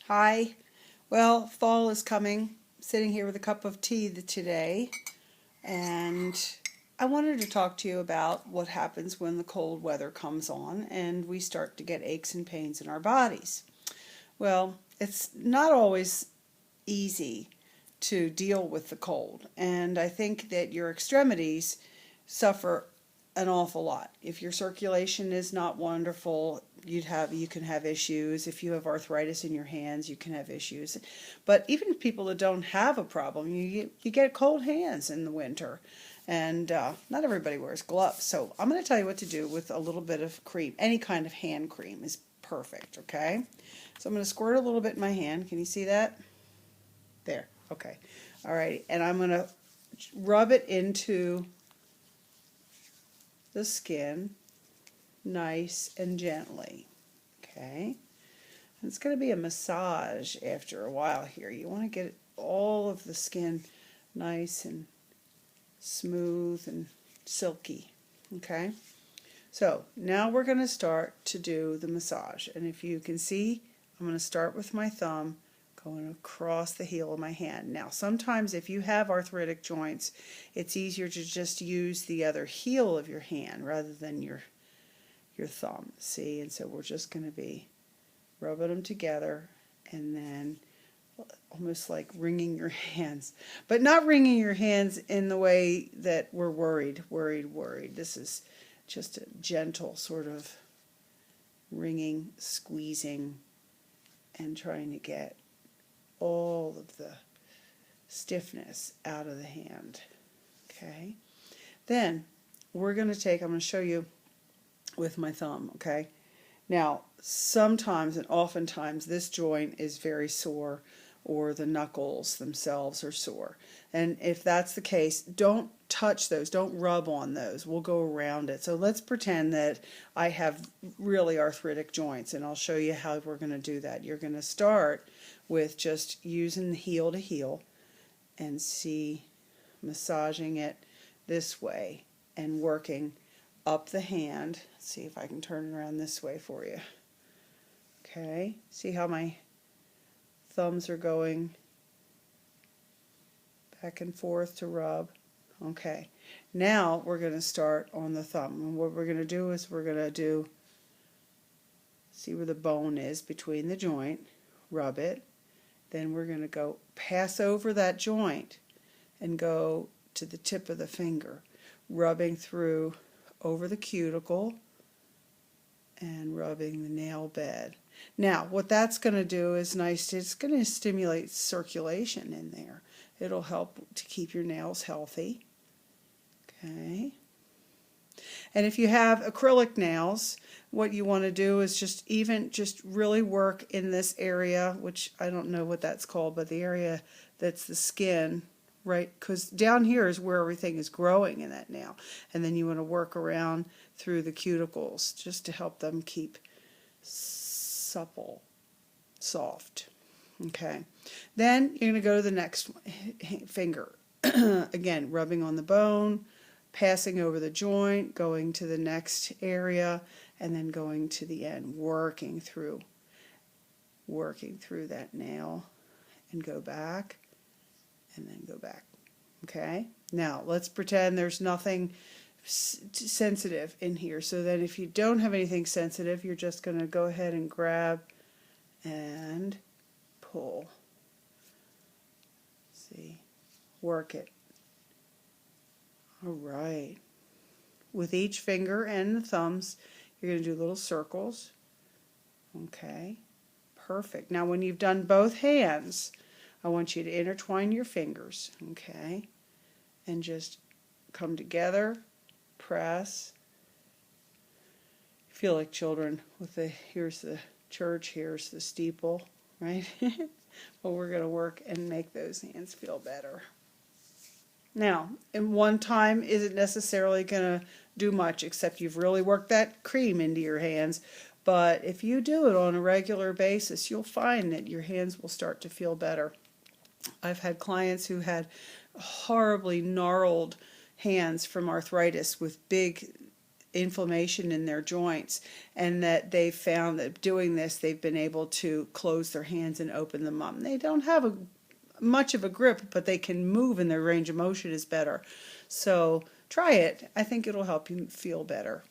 Hi. Well, fall is coming. Sitting here with a cup of tea today, and I wanted to talk to you about what happens when the cold weather comes on and we start to get aches and pains in our bodies. Well, it's not always easy to deal with the cold, and I think that your extremities suffer an awful lot. If your circulation is not wonderful, you can have issues. If you have arthritis in your hands, you can have issues. But even people that don't have a problem, you get cold hands in the winter, and not everybody wears gloves. So I'm going to tell you what to do with a little bit of cream. Any kind of hand cream is perfect. Okay, so I'm going to squirt a little bit in my hand. Can you see that? There. Okay. All right, and I'm going to rub it into the skin nice and gently. Okay, and it's going to be a massage after a while here. You want to get all of the skin nice and smooth and silky. Okay, so now we're going to start to do the massage, and if you can see, I'm going to start with my thumb going across the heel of my hand. Now sometimes if you have arthritic joints, it's easier to just use the other heel of your hand rather than your thumb. See, and so we're just going to be rubbing them together and then almost like wringing your hands, but not wringing your hands in the way that we're worried. This is just a gentle sort of wringing, squeezing, and trying to get all of the stiffness out of the hand. Okay, then we're going to take, I'm going to show you with my thumb. Okay, now sometimes and oftentimes this joint is very sore, or the knuckles themselves are sore, and if that's the case, don't touch those, don't rub on those, we'll go around it. So let's pretend that I have really arthritic joints, and I'll show you how we're going to do that. You're going to start with just using the heel to heel and see, massaging it this way and working up the hand. Let's see if I can turn it around this way for you. Okay, see how my thumbs are going back and forth to rub. Okay, now we're going to start on the thumb, and what we're going to do is we're going to do, see where the bone is between the joint, rub it, then we're going to go pass over that joint and go to the tip of the finger, rubbing through over the cuticle and rubbing the nail bed. Now what that's going to do is nice, it's going to stimulate circulation in there. It'll help to keep your nails healthy. Okay, and if you have acrylic nails, what you want to do is just really work in this area, which I don't know what that's called, but the area that's the skin, right? Because down here is where everything is growing in that nail. And then you want to work around through the cuticles just to help them keep supple, soft. Okay. Then you're going to go to the next finger. Again, rubbing on the bone, passing over the joint, going to the next area, and then going to the end, working through that nail, and go back, and then go back. Okay, now let's pretend there's nothing sensitive in here, so that if you don't have anything sensitive, you're just going to go ahead and grab and pull. See, work it. All right, with each finger and the thumbs, you're going to do little circles. Okay, perfect. Now when you've done both hands, I want you to intertwine your fingers, okay, and just come together, press. Feel like children with the, here's the church, here's the steeple, right? Well, we're going to work and make those hands feel better. Now, in one time isn't necessarily going to do much, except you've really worked that cream into your hands. But if you do it on a regular basis, you'll find that your hands will start to feel better. I've had clients who had horribly gnarled hands from arthritis with big inflammation in their joints, and that they found that doing this, they've been able to close their hands and open them up. They don't have much of a grip, but they can move and their range of motion is better. So try it. I think it'll help you feel better.